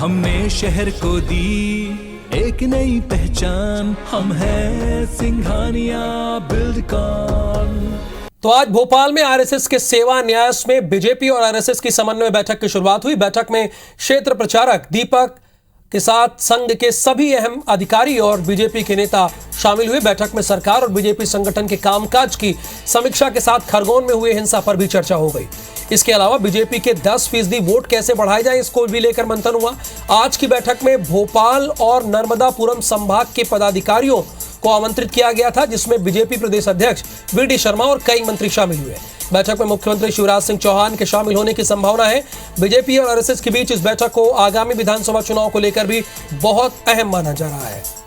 हमने शहर को दी एक नई पहचान, हम हैं सिंघानिया बिल्डकॉन। तो आज भोपाल में आरएसएस के सेवा न्यास में बीजेपी और आरएसएस की समन्वय बैठक की शुरुआत हुई। बैठक में क्षेत्र प्रचारक दीपक के साथ संघ के सभी अहम अधिकारी और बीजेपी के नेता शामिल हुए। बैठक में सरकार और बीजेपी संगठन के कामकाज की समीक्षा के साथ खरगोन में हुए हिंसा पर भी चर्चा हो गई। इसके अलावा बीजेपी के 10% वोट कैसे बढ़ाए जाए, इसको भी लेकर मंथन हुआ। आज की बैठक में भोपाल और नर्मदापुरम संभाग के पदाधिकारियों को आमंत्रित किया गया था, जिसमें बीजेपी प्रदेश अध्यक्ष वीडी शर्मा और कई मंत्री शामिल हुए। बैठक में मुख्यमंत्री शिवराज सिंह चौहान के शामिल होने की संभावना है। बीजेपी और आरएसएस के बीच इस बैठक को आगामी विधानसभा चुनाव को लेकर भी बहुत अहम माना जा रहा है।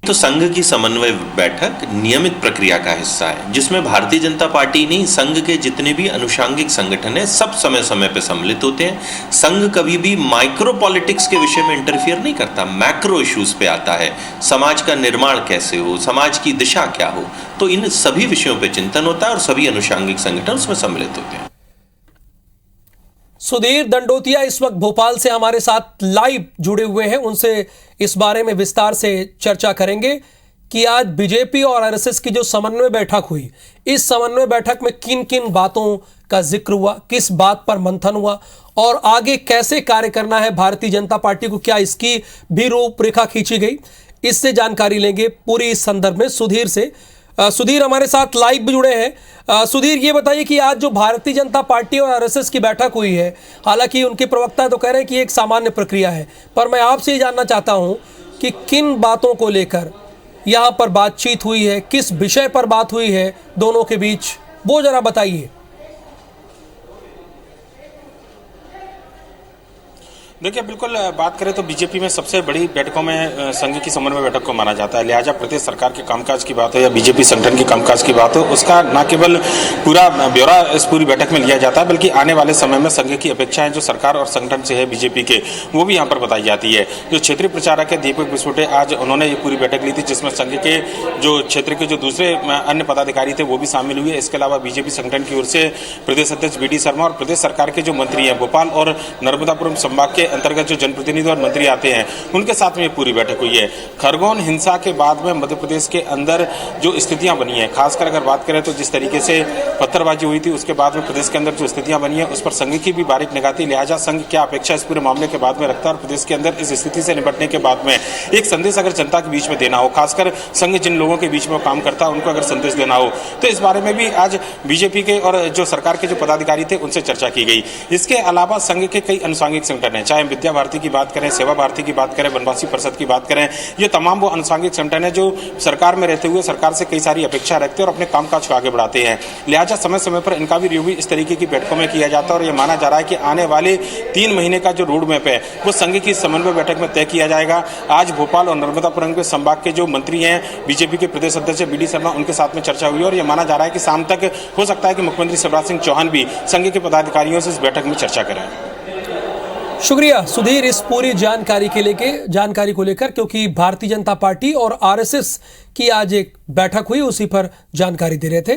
तो संघ की समन्वय बैठक नियमित प्रक्रिया का हिस्सा है, जिसमें भारतीय जनता पार्टी नहीं, संघ के जितने भी अनुषांगिक संगठन है सब समय समय पे सम्मिलित होते हैं। संघ कभी भी माइक्रो पॉलिटिक्स के विषय में इंटरफियर नहीं करता, मैक्रो इश्यूज पे आता है। समाज का निर्माण कैसे हो, समाज की दिशा क्या हो, तो इन सभी विषयों पे चिंतन होता है और सभी अनुषांगिक संगठन उसमें सम्मिलित होते हैं। सुधीर दंडोतिया इस वक्त भोपाल से हमारे साथ लाइव जुड़े हुए हैं। उनसे इस बारे में विस्तार से चर्चा करेंगे कि आज बीजेपी और आरएसएस की जो समन्वय बैठक हुई, इस समन्वय बैठक में किन किन बातों का जिक्र हुआ, किस बात पर मंथन हुआ और आगे कैसे कार्य करना है भारतीय जनता पार्टी को, क्या इसकी भी रूपरेखा खींची गई, इससे जानकारी लेंगे पूरी इस संदर्भ में सुधीर से। सुधीर हमारे साथ लाइव भी जुड़े हैं। सुधीर, ये बताइए कि आज जो भारतीय जनता पार्टी और आरएसएस की बैठक हुई है, हालांकि उनके प्रवक्ता तो कह रहे हैं कि एक सामान्य प्रक्रिया है, पर मैं आपसे ये जानना चाहता हूं कि किन बातों को लेकर यहां पर बातचीत हुई है, किस विषय पर बात हुई है दोनों के बीच, वो जरा बताइए। देखिए, बिल्कुल बात करें तो बीजेपी में सबसे बड़ी बैठकों में संघ की समन्वय बैठक को माना जाता है। लिहाजा प्रदेश सरकार के कामकाज की बात हो या बीजेपी संगठन के कामकाज की बात हो, उसका न केवल पूरा ब्यौरा इस पूरी बैठक में लिया जाता है, बल्कि आने वाले समय में संघ की अपेक्षाएं जो सरकार और संगठन से है बीजेपी के, वो भी यहाँ पर बताई जाती है। जो क्षेत्रीय प्रचारक है दीपक बिस्वटे, आज उन्होंने ये पूरी बैठक ली थी, जिसमें संघ के जो क्षेत्र के जो दूसरे अन्य पदाधिकारी थे वो भी शामिल हुए। इसके अलावा बीजेपी संगठन की ओर से प्रदेश अध्यक्ष वीडी शर्मा और प्रदेश सरकार के जो मंत्री हैं भोपाल और नर्मदापुरम संभाग के अंतर्गत जो जनप्रतिनिधि और मंत्री आते हैं, उनके साथ में पूरी बैठक हुई है। खरगोन हिंसा के बाद में मध्य प्रदेश के अंदर जो स्थितियां बनी है, खासकर अगर बात करें तो जिस तरीके से पत्थरबाजी हुई थी, उसके बाद में प्रदेश के अंदर जो स्थितियां बनी है, उस पर संघ की भी बारीक निगाह थी। लिहाजा संघ क्या अपेक्षा इस पूरे मामले के बाद में रखता है और प्रदेश के अंदर इस स्थिति से निपटने के बाद में एक संदेश अगर जनता के बीच में देना हो, खासकर संघ जिन लोगों के बीच में काम करता है उनको अगर संदेश देना हो, तो इस बारे में भी आज बीजेपी के और जो सरकार के जो पदाधिकारी थे उनसे चर्चा की गई। इसके अलावा संघ के कई अनुषांगिक संगठन है, चाहे विद्या भारती की बात करें, सेवा भारती की बात करें, वनवासी परिषद की बात करें, ये तमाम वो अनुषांगिक संगठन है जो सरकार में रहते हुए सरकार से कई सारी अपेक्षा रखते हैं और अपने कामकाज को आगे बढ़ाते हैं। लिहाजा समय समय पर इनका भी रिव्यू इस तरीके की बैठकों में किया जाता है और ये माना जा रहा है कि आने वाले 3 महीने का जो रोड मैप है वो संघ की समन्वय बैठक में तय किया जाएगा। आज भोपाल और नर्मदापुरम के संभाग के जो मंत्री हैं, बीजेपी के प्रदेश अध्यक्ष वीडी शर्मा, उनके साथ में चर्चा हुई और यह माना जा रहा है कि शाम तक हो सकता है कि मुख्यमंत्री शिवराज सिंह चौहान भी संघ के पदाधिकारियों से इस बैठक में चर्चा करें। शुक्रिया सुधीर इस पूरी जानकारी को लेकर, क्योंकि भारतीय जनता पार्टी और आरएसएस की आज एक बैठक हुई, उसी पर जानकारी दे रहे थे।